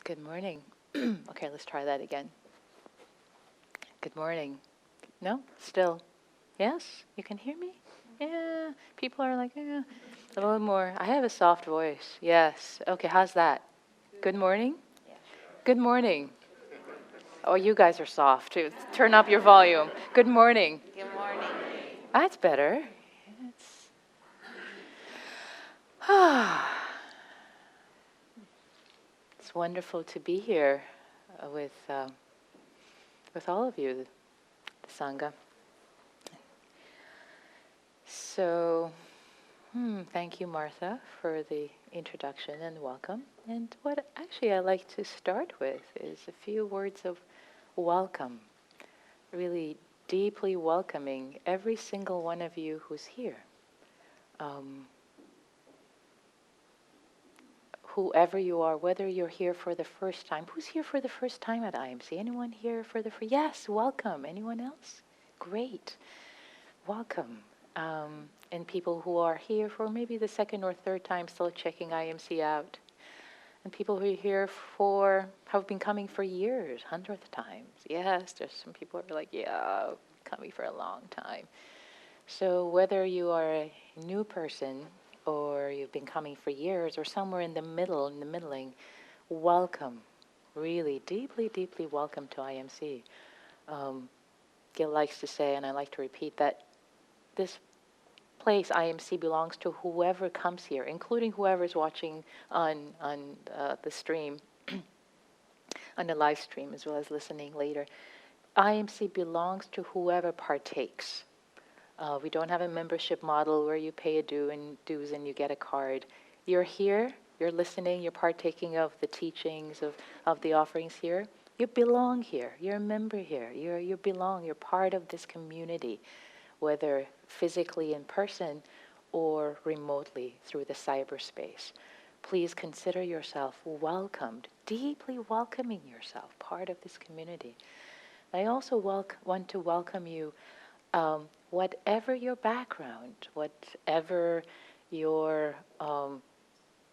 Good morning. Okay, let's try that again. Good morning. No? Still? Yes? You can hear me? Yeah. People are like, yeah. A little more. I have a soft voice. Yes. Okay, how's that? Good morning? Good morning. Oh, you guys are soft too. Turn up your volume. Good morning. Good morning. That's better. It's, it's wonderful to be here with all of you, the Sangha. So, thank you, Martha, for the introduction and welcome. And what actually I like to start with is a few words of welcome, really deeply welcoming every single one of you who's here. Whoever you are, whether you're here for the first time. Who's here for the first time at IMC? Anyone here for the first? Yes, welcome. Anyone else? Great. Welcome. And people who are here for maybe the second or third time still checking IMC out. And people who are here have been coming for years, hundreds of times. Yes, there's some people who are like, yeah, coming for a long time. So whether you are a new person or you've been coming for years or somewhere in the middling, welcome. Really deeply, deeply welcome to IMC. Gil likes to say, and I like to repeat, that this place, IMC, belongs to whoever comes here, including whoever's watching on the stream, on the live stream, as well as listening later. IMC belongs to whoever partakes. We don't have a membership model where you pay a dues and you get a card. You're here, you're listening, you're partaking of the teachings, of the offerings here. You belong here. You're a member here. You belong. You're part of this community, whether physically in person or remotely through the cyberspace. Please consider yourself welcomed, deeply welcoming yourself, part of this community. I also want to welcome you, whatever your background, whatever your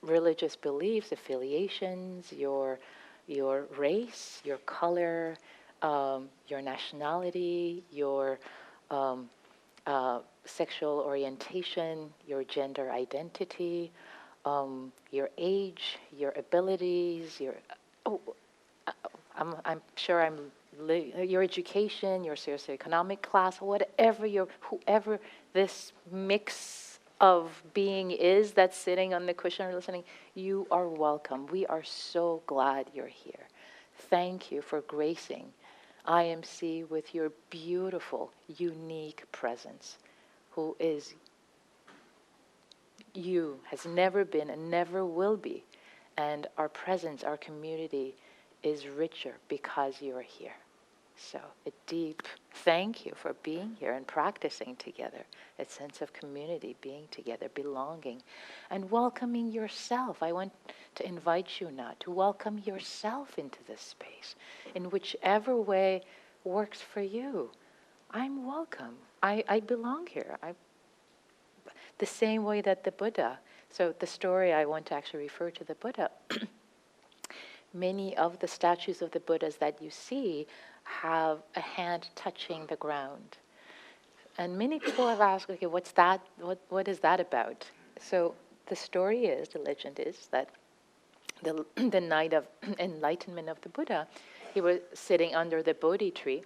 religious beliefs, affiliations, your race, your color, your nationality, your sexual orientation, your gender identity, your age, your abilities, I'm sure your education, your socioeconomic class, whoever this mix of being is that's sitting on the cushion or listening, you are welcome. We are so glad you're here. Thank you for gracing IMC with your beautiful, unique presence, who is you, has never been and never will be. And our presence, our community is richer because you are here. So a deep thank you for being here and practicing together, a sense of community, being together, belonging, and welcoming yourself. I want to invite you now to welcome yourself into this space in whichever way works for you. I'm welcome. I belong here. The same way that the Buddha, so the story I want to actually refer to the Buddha, many of the statues of the Buddhas that you see have a hand touching the ground. And many people have asked, okay, what's that? What is that about? So the story is, the legend is, that the night of enlightenment of the Buddha, he was sitting under the Bodhi tree,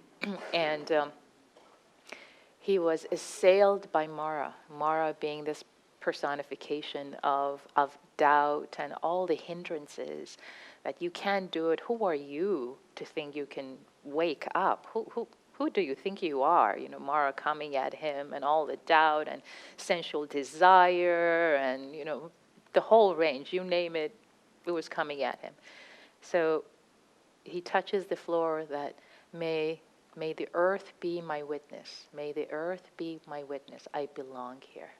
and he was assailed by Mara. Mara being this personification of doubt and all the hindrances that you can't do it. Who are you to think you can wake up? Who do you think you are? You know, Mara coming at him and all the doubt and sensual desire and, you know, the whole range, you name it, it was coming at him. So he touches the floor that may the earth be my witness. May the earth be my witness. I belong here.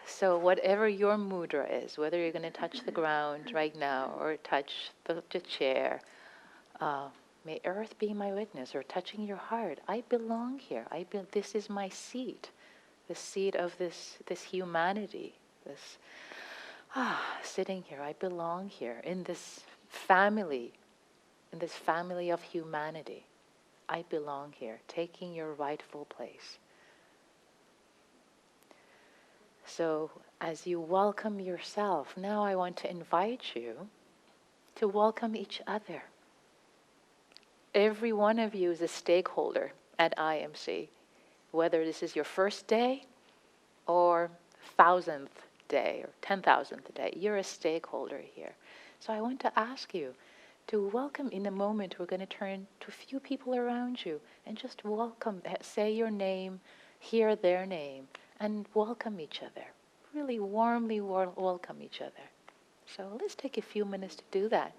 So whatever your mudra is, whether you're going to touch the ground right now or touch the chair, may earth be my witness, or touching your heart. I belong here. This is my seat, the seat of this humanity, this Sitting here, I belong here in this family of humanity. I belong here, taking your rightful place. So as you welcome yourself, now I want to invite you to welcome each other. Every one of you is a stakeholder at IMC, whether this is your first day or 1,000th day or 10,000th day. You're a stakeholder here. So I want to ask you to welcome. In a moment, we're going to turn to a few people around you and just welcome, say your name, hear their name, and welcome each other. Really warmly welcome each other. So let's take a few minutes to do that.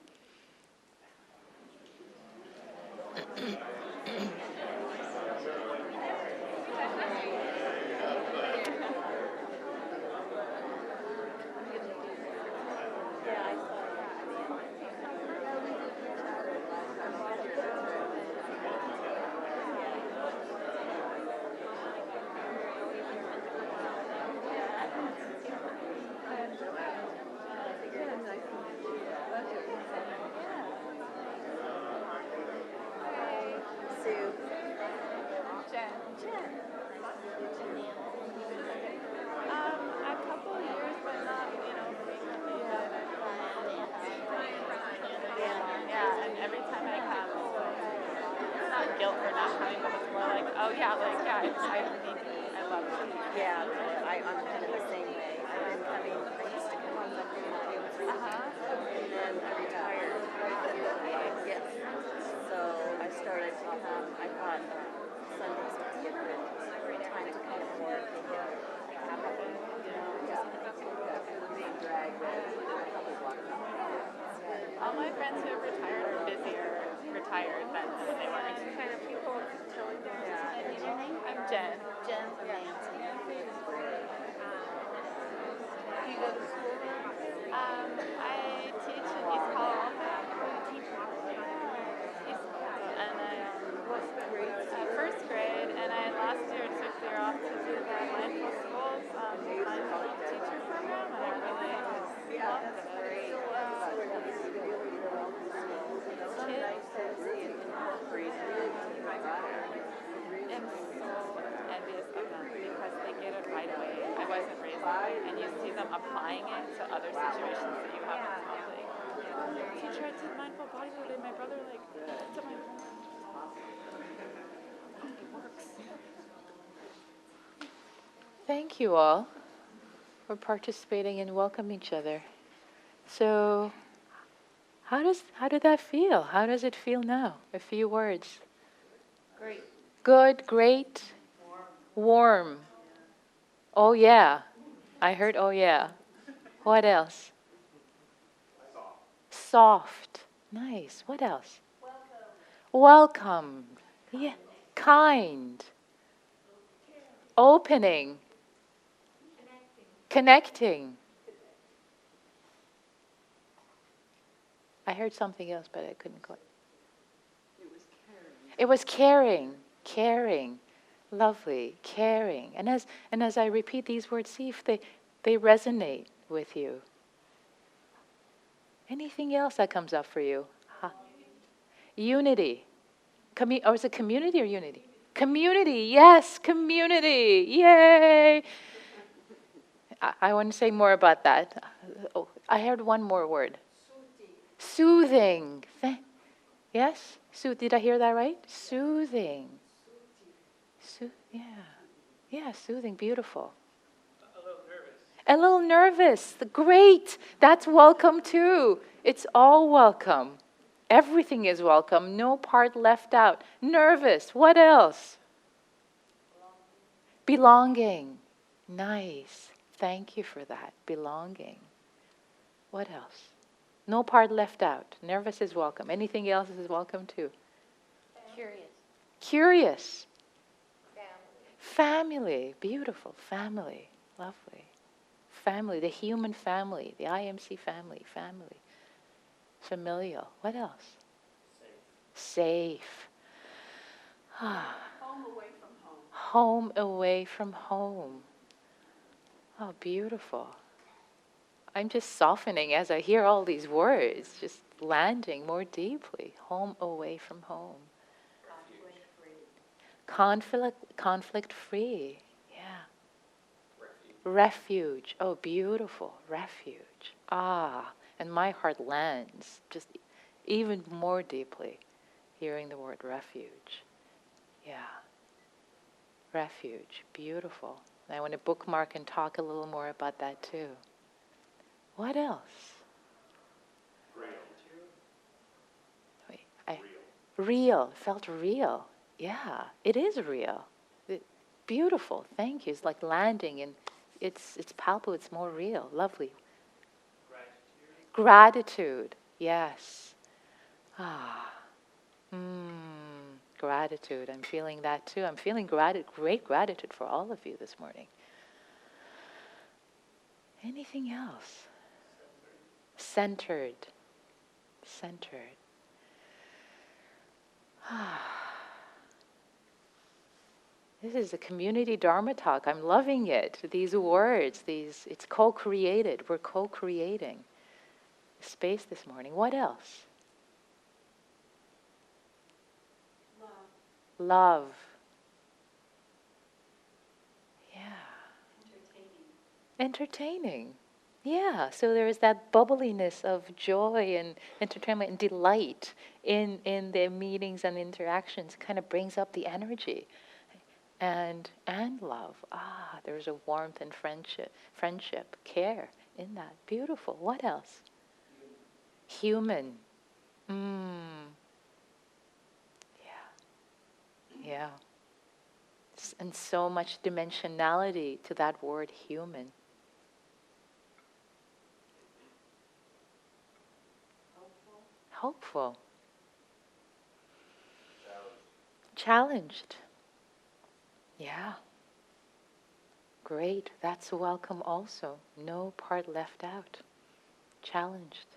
All my friends who have retired are busier retired than they were. Kind of people telling them. Yeah. What's your name? I'm Jen. Jen. Nancy. Do you go to school? I teach in East Palo Alto. And I what's the grade? First grade, and I last year took the year off to do the Mindful Schools Mindful Teacher Program, and I really loved it. I'm so envious of them because they get it right away. I wasn't raised that way, and you see them applying it to other situations that you haven't encountered. Teacher, I did mindful bodybuilding. My brother did my it works. Thank you all for participating and welcoming each other. So, how did that feel? How does it feel now? A few words. Great. Good, great, warm. Oh yeah, I heard oh yeah. What else? Soft. Nice. What else? Welcome. Yeah. Kind. Opening. Connecting. I heard something else, but I couldn't quite. It was caring. Caring. Lovely. Caring. And as I repeat these words, see if they resonate with you. Anything else that comes up for you? Huh? Unity. Or is it community or unity? Community. Yes, community. Yay. I want to say more about that. Oh, I heard one more word. Soothing. Yes? Did I hear that right? Soothing. Yeah. Yeah, soothing. Beautiful. A little nervous. Great. That's welcome too. It's all welcome. Everything is welcome. No part left out. Nervous. What else? Belonging. Nice. Thank you for that. Belonging. What else? No part left out. Nervous is welcome. Anything else is welcome too. Curious. Curious. Family. Beautiful. Family. Lovely. Family. The human family. The IMC family. Family. Familial. What else? Safe. Home away from home. Home away from home. Oh, beautiful. I'm just softening as I hear all these words, just landing more deeply. Home away from home. Conflict free. Yeah. Refuge. Oh, beautiful. Refuge. Ah, and my heart lands just even more deeply hearing the word refuge. Yeah. Refuge. Beautiful. And I want to bookmark and talk a little more about that too. What else? Wait, real. Felt real. Yeah, it is real. Beautiful. Thank you. It's like landing, and it's palpable. It's more real. Lovely. Gratitude. Yes. Ah. Gratitude. I'm feeling that too. I'm feeling great gratitude for all of you this morning. Anything else? Centered. Centered. This is a community Dharma talk. I'm loving it. These words, it's co-created. We're co-creating space this morning. What else? Love. Yeah. Entertaining. Yeah, so there is that bubbliness of joy and entertainment and delight in the meetings and interactions. Kind of brings up the energy. And love. Ah, there's a warmth and friendship, care in that. Beautiful. What else? Human. Yeah. And so much dimensionality to that word human. Hopeful. Challenged. Yeah. Great. That's welcome also. No part left out. Challenged.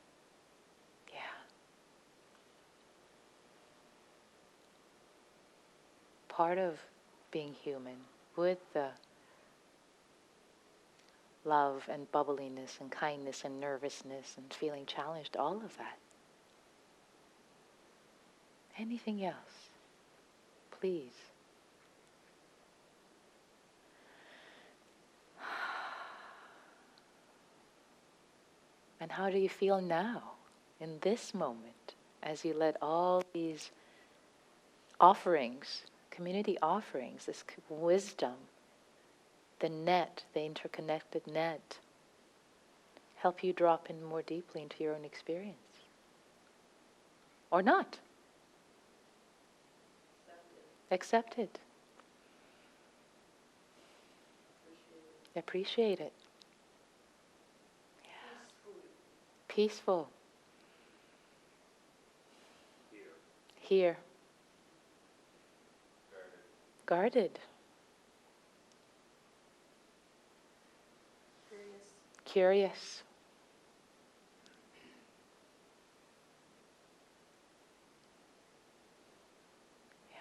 Yeah. Part of being human with the love and bubbliness and kindness and nervousness and feeling challenged, all of that. Anything else? Please. And how do you feel now, in this moment, as you let all these offerings, community offerings, this wisdom, the net, the interconnected net, help you drop in more deeply into your own experience? Or not? Accept it. Appreciate it. Yeah. Peaceful. Here. Guarded. Curious. Yeah.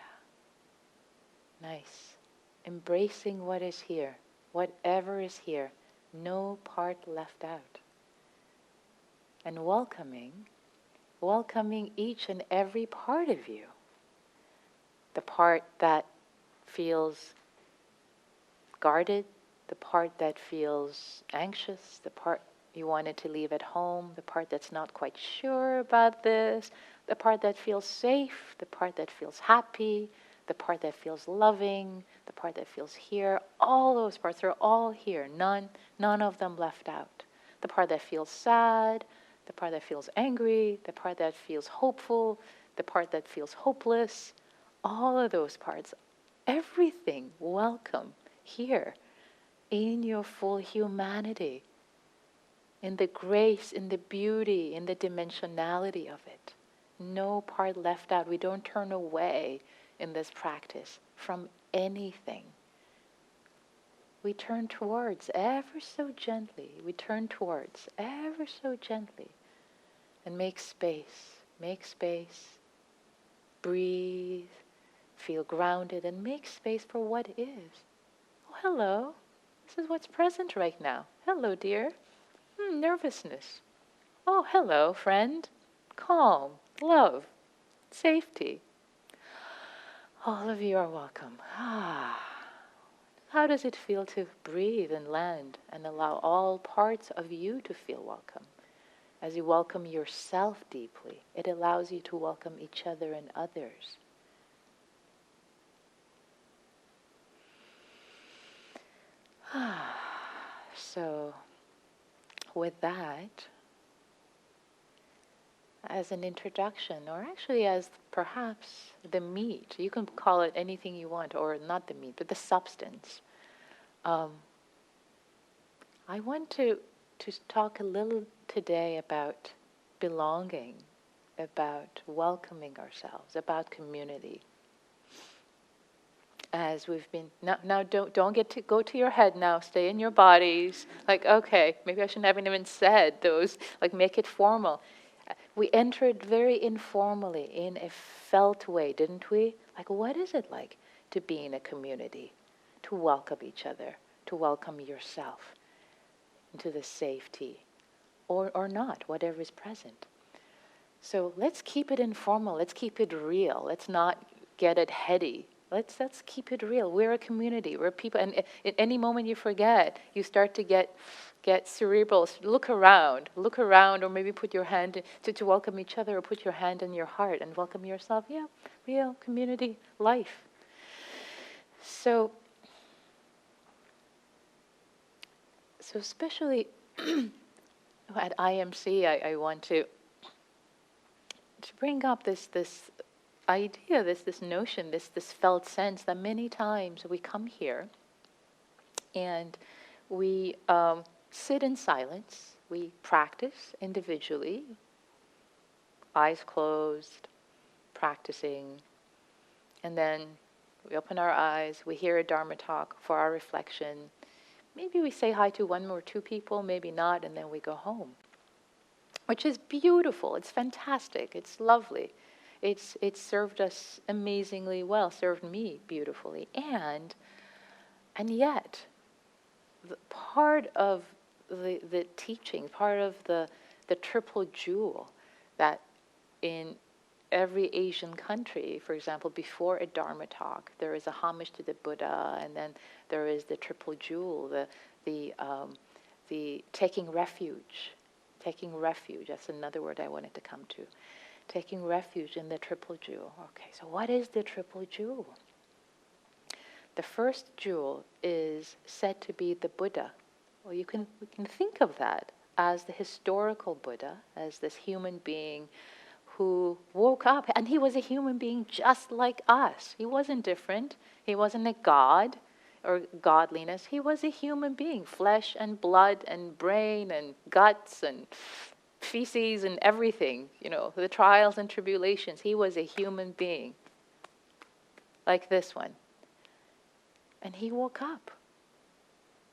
Nice. Embracing what is here, whatever is here, no part left out. And welcoming each and every part of you. The part that feels guarded, the part that feels anxious, the part you wanted to leave at home, the part that's not quite sure about this, the part that feels safe, the part that feels happy, the part that feels loving, the part that feels here. All those parts are all here. None of them left out. The part that feels sad, the part that feels angry, the part that feels hopeful, the part that feels hopeless. All of those parts, everything, welcome here in your full humanity, in the grace, in the beauty, in the dimensionality of it. No part left out. We don't turn away in this practice from anything. We turn towards ever so gently. We turn towards ever so gently and make space. Make space. Breathe. Feel grounded and make space for what is. Oh, hello. This is what's present right now. Hello, dear. Nervousness. Oh, hello, friend. Calm, love, safety. All of you are welcome. How does it feel to breathe and land and allow all parts of you to feel welcome? As you welcome yourself deeply, it allows you to welcome each other and others. So, with that, as an introduction, or actually as perhaps the meat, you can call it anything you want, or not the meat, but the substance. I want to talk a little today about belonging, about welcoming ourselves, about community. As we've been now don't get to go to your head now. Stay in your bodies. Like, okay, maybe I shouldn't have even said those. Like, make it formal. We entered very informally in a felt way, didn't we? Like, what is it like to be in a community, to welcome each other, to welcome yourself into the safety, or not, whatever is present. So let's keep it informal. Let's keep it real. Let's not get it heady. Let's keep it real. We're a community. We're people. And at any moment you forget, you start to get cerebral. Look around, or maybe put your hand to welcome each other, or put your hand in your heart and welcome yourself. Yeah, real community life. So especially at IMC, I want to bring up this idea, this notion, this felt sense that many times we come here and we sit in silence, we practice individually, eyes closed, practicing, and then we open our eyes, we hear a Dharma talk for our reflection. Maybe we say hi to one or two people, maybe not, and then we go home, which is beautiful. It's fantastic. It's lovely. It's served us amazingly well, served me beautifully. And yet, part of the teaching, part of the triple jewel that in every Asian country, for example, before a Dharma talk, there is a homage to the Buddha, and then there is the triple jewel, the taking refuge. Taking refuge, that's another word I wanted to come to. Taking refuge in the triple jewel. Okay, so what is the triple jewel? The first jewel is said to be the Buddha. Well, we can think of that as the historical Buddha, as this human being who woke up, and he was a human being just like us. He wasn't different. He wasn't a god or godliness. He was a human being, flesh and blood and brain and guts and feces and everything, the trials and tribulations. He was a human being like this one. And he woke up.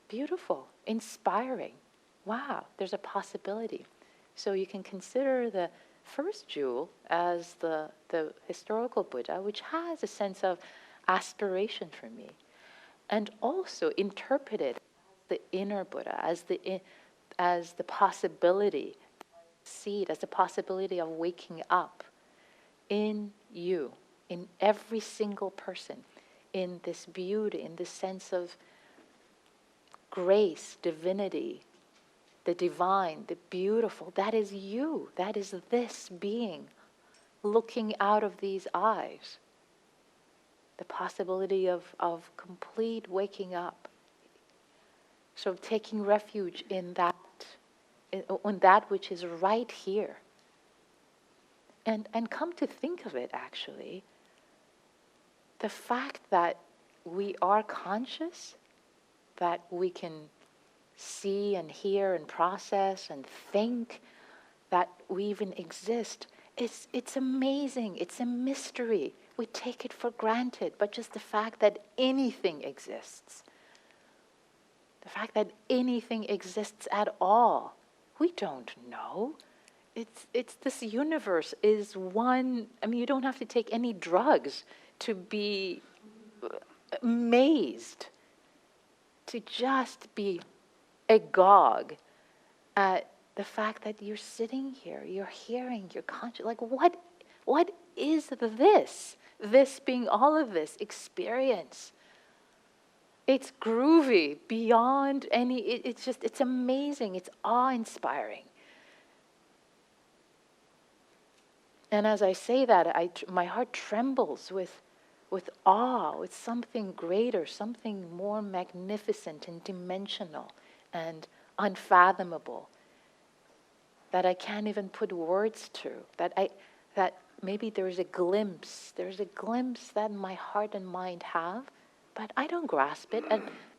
Beautiful, inspiring. Wow, there's a possibility. So you can consider the first jewel as the historical Buddha, which has a sense of aspiration for me, and also interpret it as the inner Buddha, as the possibility, seed, as the possibility of waking up in you, in every single person, in this beauty, in this sense of grace, divinity, the divine, the beautiful. That is you. That is this being looking out of these eyes. The possibility of complete waking up. So taking refuge in that which is right here. And come to think of it, actually, the fact that we are conscious, that we can see and hear and process and think, that we even exist, it's amazing. It's a mystery. We take it for granted, but just the fact that anything exists, the fact that anything exists at all, we don't know. It's this universe is one. I mean, you don't have to take any drugs to be amazed, to just be agog at the fact that you're sitting here, you're hearing, you're conscious. Like, what is this? This being all of this experience. It's groovy beyond any, it's amazing. It's awe-inspiring. And as I say that, my heart trembles with awe, with something greater, something more magnificent and dimensional and unfathomable that I can't even put words to. That maybe there's a glimpse that my heart and mind have, but I don't grasp it,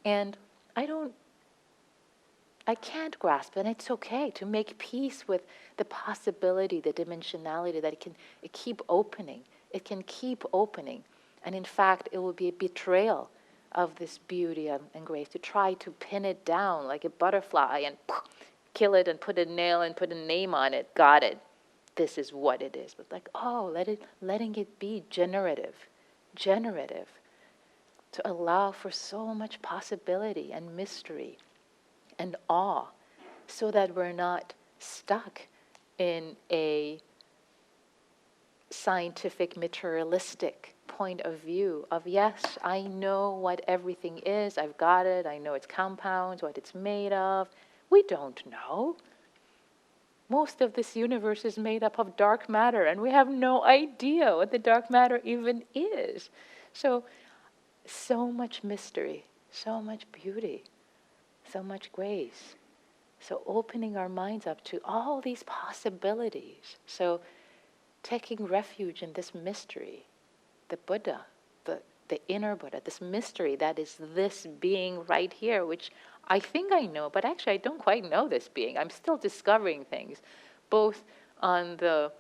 and I can't grasp it, and it's okay to make peace with the possibility, the dimensionality that it keep opening. It can keep opening. And in fact, it will be a betrayal of this beauty and grace to try to pin it down like a butterfly and kill it and put a nail and put a name on it. Got it. This is what it is. But like, letting it be generative, to allow for so much possibility and mystery and awe, so that we're not stuck in a scientific, materialistic point of view of, yes, I know what everything is, I've got it, I know its compounds, what it's made of. We don't know. Most of this universe is made up of dark matter, and we have no idea what the dark matter even is. So much mystery, so much beauty, so much grace. So opening our minds up to all these possibilities. So taking refuge in this mystery, the Buddha, the inner Buddha, this mystery that is this being right here, which I think I know, but actually I don't quite know this being. I'm still discovering things, both on the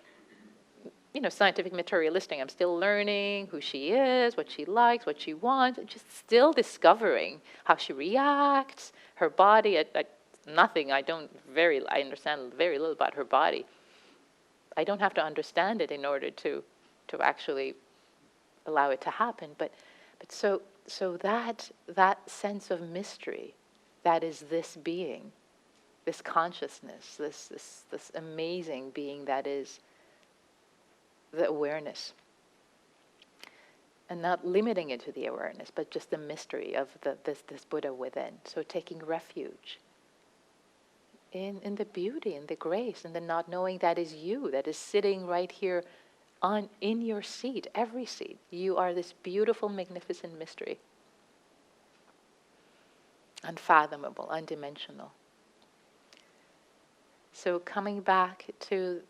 scientific materialistic. I'm still learning who she is, what she likes, what she wants, just still discovering how she reacts, her body. Nothing. I understand very little about her body. I don't have to understand it in order to actually allow it to happen. But so that sense of mystery, that is this being, this consciousness, this amazing being that is the awareness. And not limiting it to the awareness, but just the mystery of this Buddha within. So taking refuge in the beauty and the grace and the not knowing that is you, that is sitting right here in your seat, every seat. You are this beautiful, magnificent mystery. Unfathomable, undimensional. So coming back to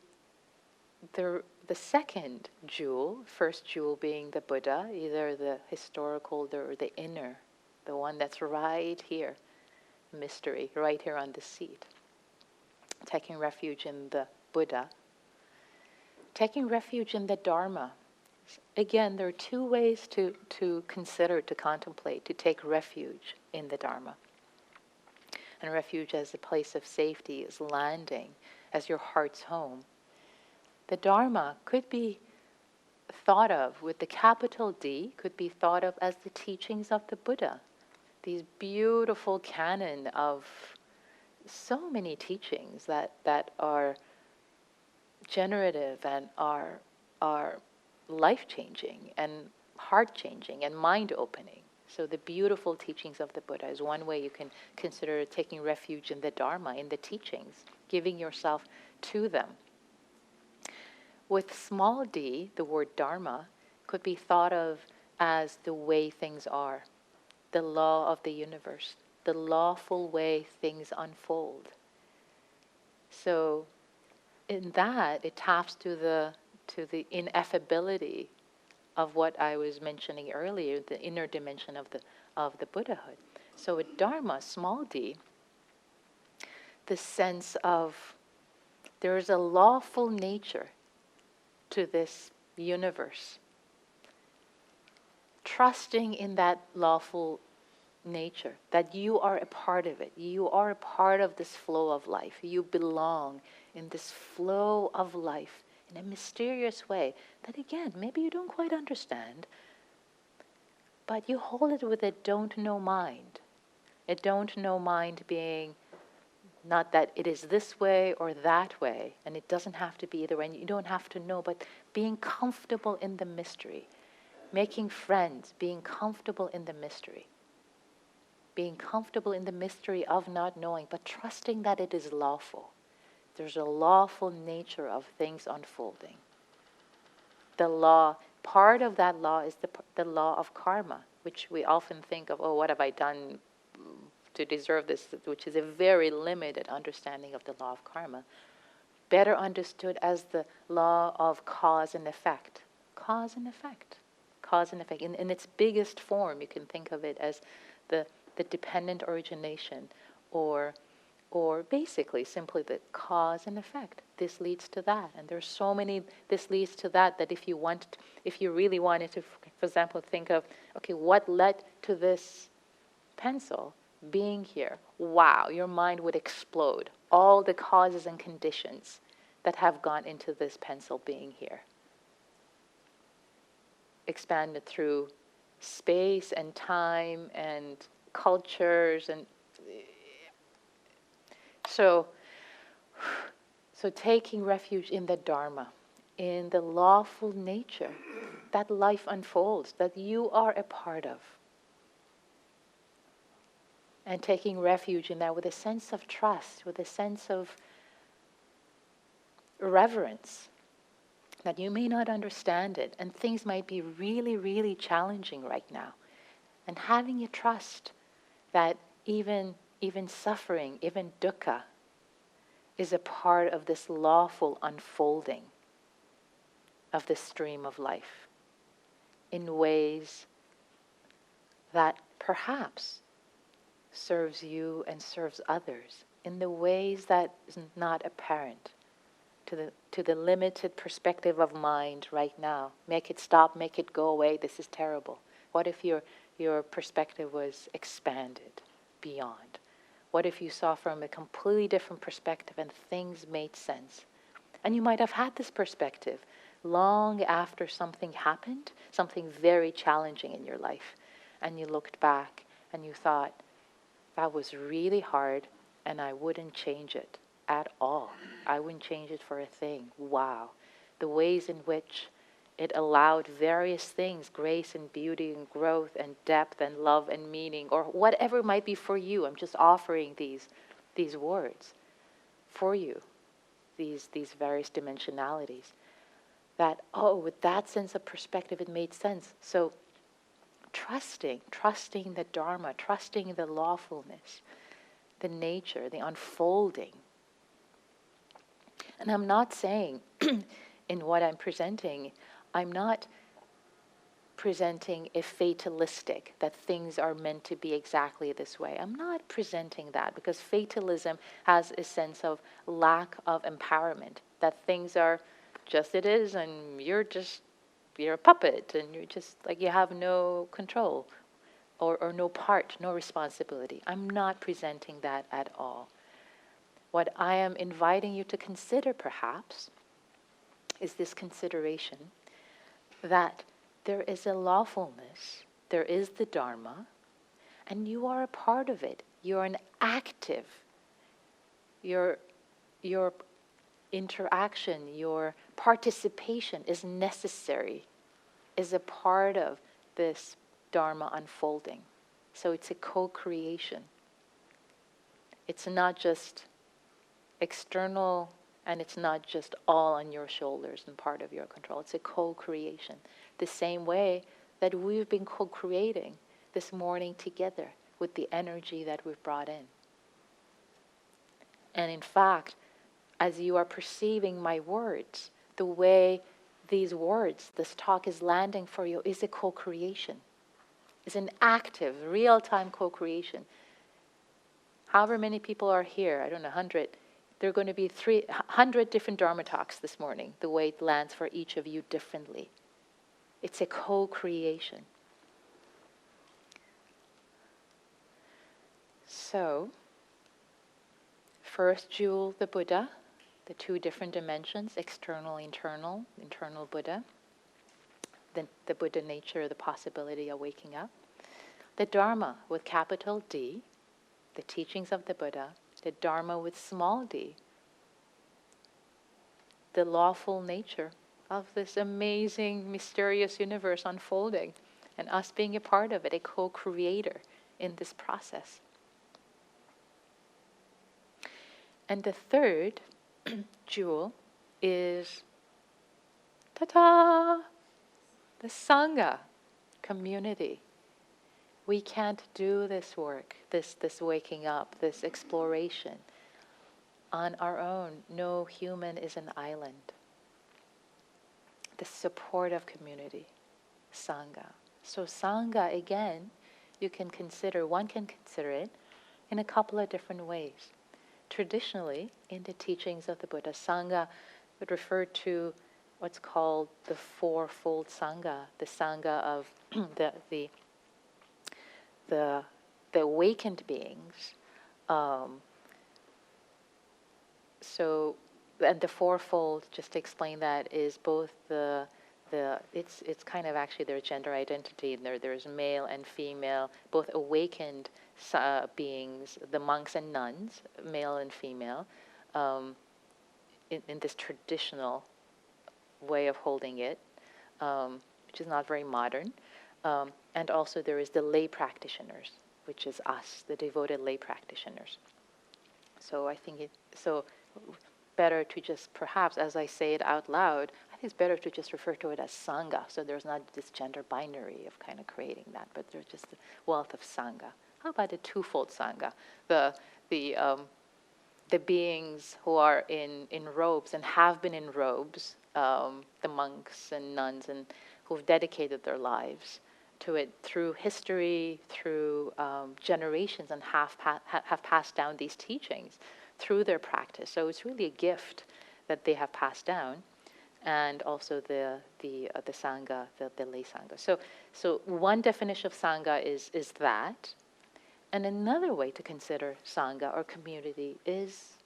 the second jewel, first jewel being the Buddha, either the historical or the inner, the one that's right here, mystery, right here on the seat. Taking refuge in the Buddha. Taking refuge in the Dharma. Again, there are two ways to consider, to contemplate, to take refuge in the Dharma. And refuge as a place of safety, as landing, as your heart's home. The Dharma could be thought of with the capital D, could be thought of as the teachings of the Buddha. These beautiful canon of so many teachings that are generative and are life-changing and heart-changing and mind-opening. So the beautiful teachings of the Buddha is one way you can consider taking refuge in the Dharma, in the teachings, giving yourself to them. With small d, the word Dharma could be thought of as the way things are, the law of the universe, the lawful way things unfold. So in that, it taps to the ineffability of what I was mentioning earlier, the inner dimension of the Buddhahood. So with Dharma, small d, the sense of there is a lawful nature to this universe. Trusting in that lawful nature, that you are a part of it. You are a part of this flow of life. You belong in this flow of life in a mysterious way that, again, maybe you don't quite understand, but you hold it with a don't know mind. A don't know mind being Not that it is this way or that way, and it doesn't have to be either way, and you don't have to know, but being comfortable in the mystery, making friends, being comfortable in the mystery, being comfortable in the mystery of not knowing, but trusting that it is lawful. There's a lawful nature of things unfolding. The law, part of that law is the law of karma, which we often think of, oh, what have I done to deserve this, which is a very limited understanding of the law of karma, better understood as the law of cause and effect. Cause and effect. Cause and effect. In its biggest form, you can think of it as the dependent origination, or basically simply the cause and effect. This leads to that. And there's so many, this leads to that, that if you really wanted to, for example, think of, okay, what led to this pencil being here? Wow, your mind would explode. All the causes and conditions that have gone into this pencil being here. Expanded through space and time and cultures, and so taking refuge in the Dharma, in the lawful nature that life unfolds, that you are a part of. And taking refuge in that with a sense of trust, with a sense of reverence, that you may not understand it, and things might be really, really challenging right now. And having a trust that even suffering, even dukkha, is a part of this lawful unfolding of the stream of life in ways that perhaps serves you and serves others in the ways that is not apparent to the limited perspective of mind right now. Make it stop, make it go away, this is terrible. What if your perspective was expanded beyond? What if you saw from a completely different perspective and things made sense? And you might have had this perspective long after something happened, something very challenging in your life, and you looked back and you thought, that was really hard and I wouldn't change it at all. I wouldn't change it for a thing. Wow. The ways in which it allowed various things, grace and beauty and growth and depth and love and meaning, or whatever it might be for you. I'm just offering these words for you, these various dimensionalities. That, with that sense of perspective, it made sense. So trusting the Dharma, trusting the lawfulness, the nature, the unfolding. And I'm not saying in what I'm presenting, I'm not presenting a fatalistic, that things are meant to be exactly this way. I'm not presenting that, because fatalism has a sense of lack of empowerment, that things are just it is, and you're a puppet, and you're just like, you have no control or no part, no responsibility. I'm not presenting that at all. What I am inviting you to consider, perhaps, is this consideration that there is a lawfulness, there is the Dharma, and you are a part of it. You're an active. Your interaction, your participation is necessary, is a part of this Dharma unfolding. So it's a co-creation. It's not just external, and it's not just all on your shoulders and part of your control. It's a co-creation. The same way that we've been co-creating this morning together with the energy that we've brought in. And in fact, as you are perceiving my words, the way these words, this talk is landing for you is a co-creation. It's an active, real-time co-creation. However many people are here, I don't know, 100, there are going to be 300 different Dharma talks this morning, the way it lands for each of you differently. It's a co-creation. So, first jewel, the Buddha, the two different dimensions, external, internal Buddha, the Buddha nature, the possibility of waking up. The Dharma with capital D, the teachings of the Buddha, the Dharma with small d, the lawful nature of this amazing, mysterious universe unfolding, and us being a part of it, a co-creator in this process. And the third jewel is, ta-da, the Sangha, community. We can't do this work, this waking up, this exploration on our own. No human is an island. The support of community, Sangha. So Sangha, again, one can consider it in a couple of different ways. Traditionally, in the teachings of the Buddha, Sangha would refer to what's called the fourfold Sangha, the Sangha of the awakened beings. And the fourfold, just to explain that, is both it's kind of actually their gender identity. There's male and female, both awakened beings, the monks and nuns, male and female, in this traditional way of holding it, which is not very modern. And also there is the lay practitioners, which is us, the devoted lay practitioners. So I think better to just, perhaps as I say it out loud, I think it's better to just refer to it as Sangha. So there's not this gender binary of kind of creating that, but there's just the wealth of Sangha. How about a twofold Sangha? The beings who are in robes and have been in robes, the monks and nuns, and who've dedicated their lives to it through history, through generations, and have passed down these teachings through their practice. So it's really a gift that they have passed down, and also the Sangha, the lay Sangha. So one definition of Sangha is that, and another way to consider Sangha or community is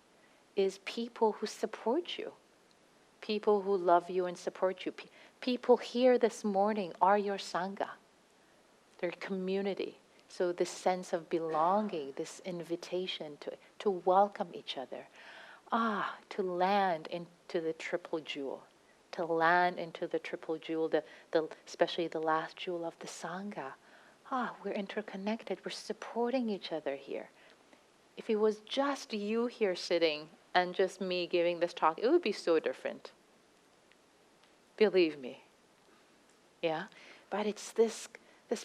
people who support you, people who love you and support you. People here this morning are your Sangha. They're community. So this sense of belonging, this invitation to welcome each other, to land into the triple jewel, especially the last jewel of the Sangha. We're interconnected. We're supporting each other here. If it was just you here sitting and just me giving this talk, it would be so different. Believe me. Yeah? But it's this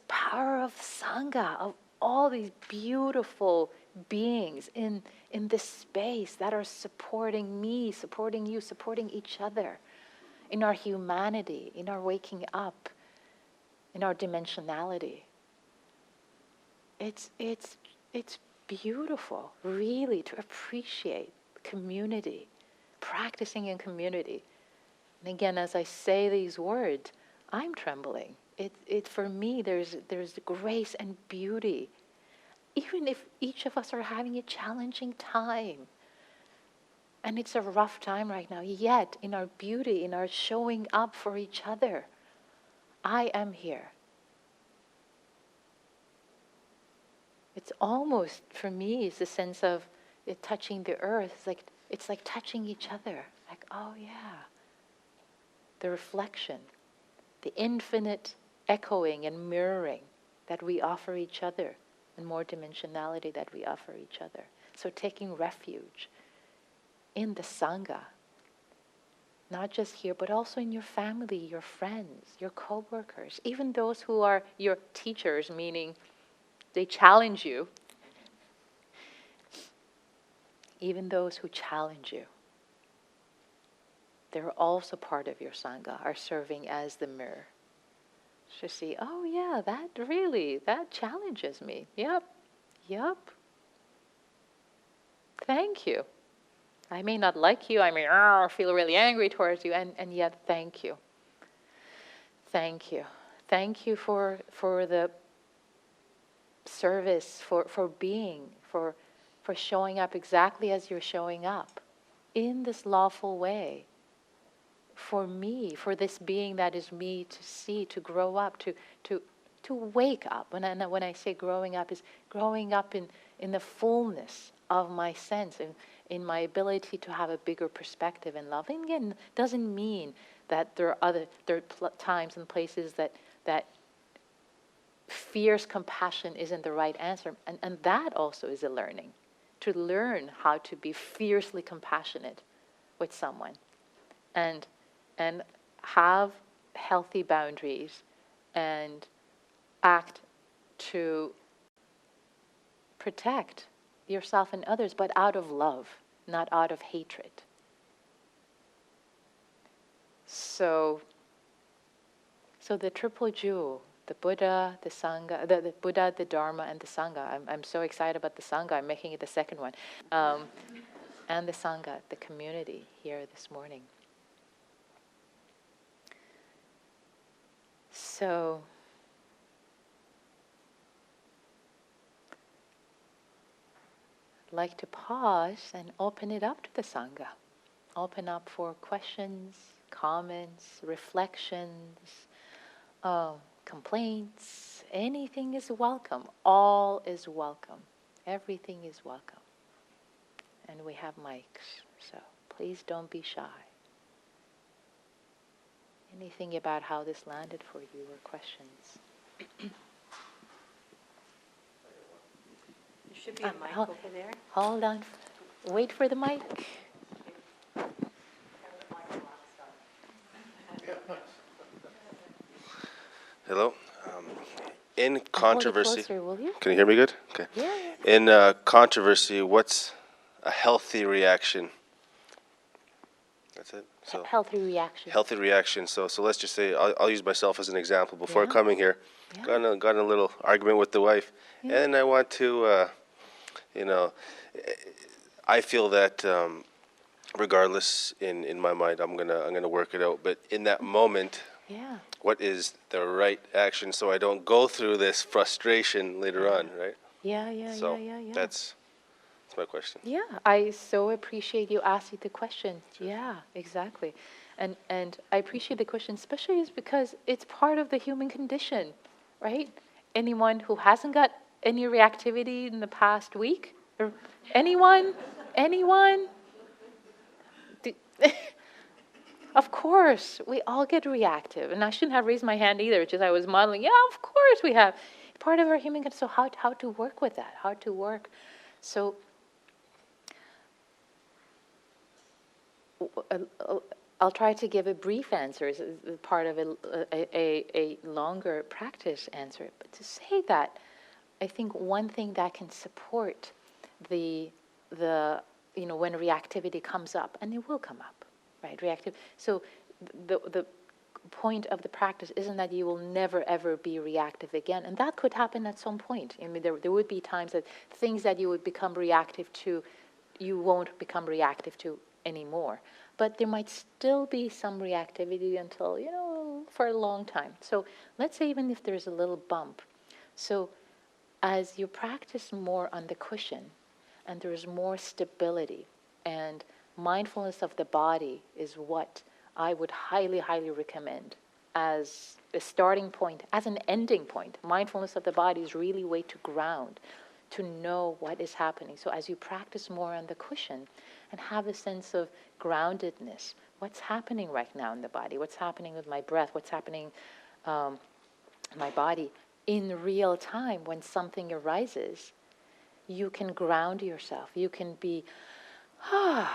power of Sangha, of all these beautiful beings in this space that are supporting me, supporting you, supporting each other in our humanity, in our waking up, in our dimensionality. It's beautiful, really, to appreciate community, practicing in community. And again, as I say these words, I'm trembling. It for me, there's grace and beauty. Even if each of us are having a challenging time, and it's a rough time right now, yet in our beauty, in our showing up for each other, I am here. It's almost, for me, it's the sense of it touching the earth. It's like touching each other. Like, oh yeah. The reflection, the infinite echoing and mirroring that we offer each other, and more dimensionality that we offer each other. So taking refuge in the Sangha, not just here, but also in your family, your friends, your co-workers, even those who are your teachers, meaning they challenge you, even those who challenge you. They're also part of your Sangha, are serving as the mirror. To see, oh yeah, that challenges me. Yep. Thank you. I may not like you, I may feel really angry towards you, and yet thank you. Thank you. Thank you for the service, for being, for showing up exactly as you're showing up, in this lawful way. For me, for this being that is me, to see, to grow up, to wake up. When I say growing up, is growing up in the fullness of my sense, in my ability to have a bigger perspective in love. And again, doesn't mean that there are times and places that fierce compassion isn't the right answer. And that also is a learning, to learn how to be fiercely compassionate with someone and have healthy boundaries and act to protect yourself and others, but out of love, not out of hatred. So the triple jewel, the Buddha, the Sangha, the Buddha, the Dharma, and the Sangha. I'm so excited about the Sangha. I'm making it the second one. And the Sangha, the community here this morning. So I'd like to pause and open it up to the Sangha. Open up for questions, comments, reflections, complaints. Anything is welcome. All is welcome. Everything is welcome. And we have mics, so please don't be shy. Anything about how this landed for you or questions? There should be a mic over there. Hold on. Wait for the mic. Hello. In controversy, Hold it closer, will you? can you hear me good? Okay. Yeah. In controversy, what's a healthy reaction? That's it. So Healthy reaction. healthy reaction. So let's just say I'll use myself as an example. Before Yeah. coming here, Yeah. got in a little argument with the wife, Yeah. and I want to, I feel that regardless, in my mind, I'm gonna work it out. But in that moment, Yeah. what is the right action so I don't go through this frustration later on, right? Yeah. So Yeah. that's my question. Yeah, I so appreciate you asking the question. Yeah, exactly. And I appreciate the question, especially is because it's part of the human condition, right? Anyone who hasn't got any reactivity in the past week? Or anyone? Do- Of course, we all get reactive. And I shouldn't have raised my hand either, just I was modeling. Yeah, of course we have. Part of our human condition. So how to work with that? How to work? So I'll try to give a brief answer as part of a longer practice answer. But to say that, I think one thing that can support the when reactivity comes up, and it will come up, right? Reactive. So the point of the practice isn't that you will never ever be reactive again, and that could happen at some point. I mean, there would be times that things that you would become reactive to, you won't become reactive to anymore. But there might still be some reactivity until, for a long time. So let's say even if there's a little bump. So as you practice more on the cushion and there's more stability, and mindfulness of the body is what I would highly, highly recommend as a starting point, as an ending point. Mindfulness of the body is really a way to ground, to know what is happening. So as you practice more on the cushion and have a sense of groundedness, what's happening right now in the body, what's happening with my breath, what's happening in my body, in real time when something arises, you can ground yourself. You can be, oh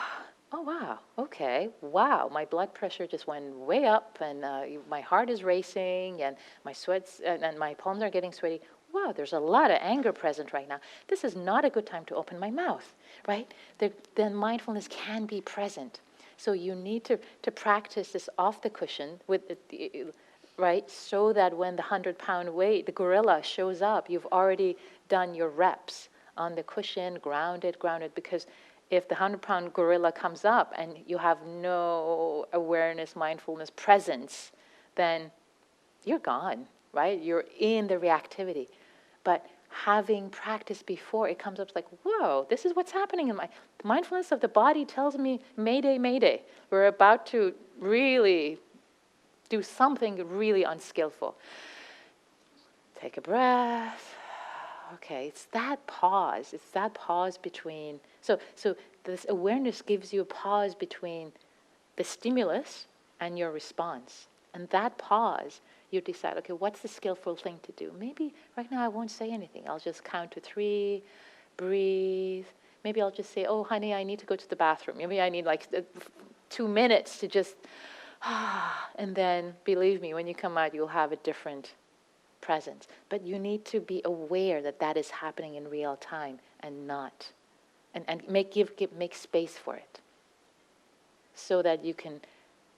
wow, okay, wow, my blood pressure just went way up, and my heart is racing, and my sweats, and my palms are getting sweaty. Wow, there's a lot of anger present right now. This is not a good time to open my mouth, right? Then mindfulness can be present. So you need to practice this off the cushion with right, so that when the 100-pound weight, the gorilla shows up, you've already done your reps on the cushion, grounded, because if the 100-pound gorilla comes up and you have no awareness, mindfulness, presence, then you're gone, right? You're in the reactivity. But having practiced before, it comes up like, whoa, this is what's happening in my... The mindfulness of the body tells me, mayday, mayday. We're about to really do something really unskillful. Take a breath. okay, it's that pause. It's that pause between. So this awareness gives you a pause between the stimulus and your response. And that pause, you decide, okay, what's the skillful thing to do? Maybe right now I won't say anything. I'll just count to 3, breathe. Maybe I'll just say, oh, honey, I need to go to the bathroom. Maybe I need like 2 minutes to just, and then believe me, when you come out, you'll have a different presence. But you need to be aware that that is happening in real time and not, and make space for it so that you can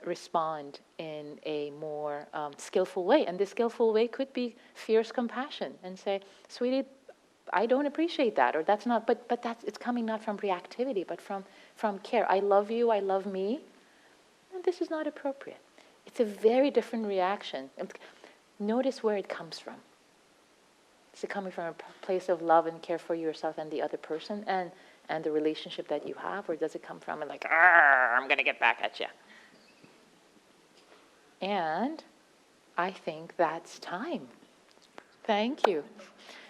respond in a more skillful way. And the skillful way could be fierce compassion and say, sweetie, I don't appreciate that, or that's not, but that's, it's coming not from reactivity, but from care. I love you, I love me, and this is not appropriate. It's a very different reaction. Notice where it comes from. Is it coming from a place of love and care for yourself and the other person and the relationship that you have, or does it come from like, I'm going to get back at you? And I think that's time. Thank you.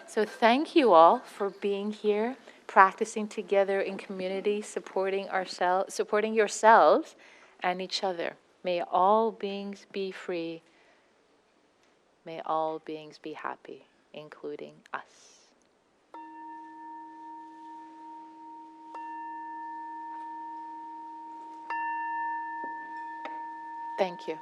So thank you all for being here, practicing together in community, supporting yourselves and each other. May all beings be free. May all beings be happy, including us. Thank you.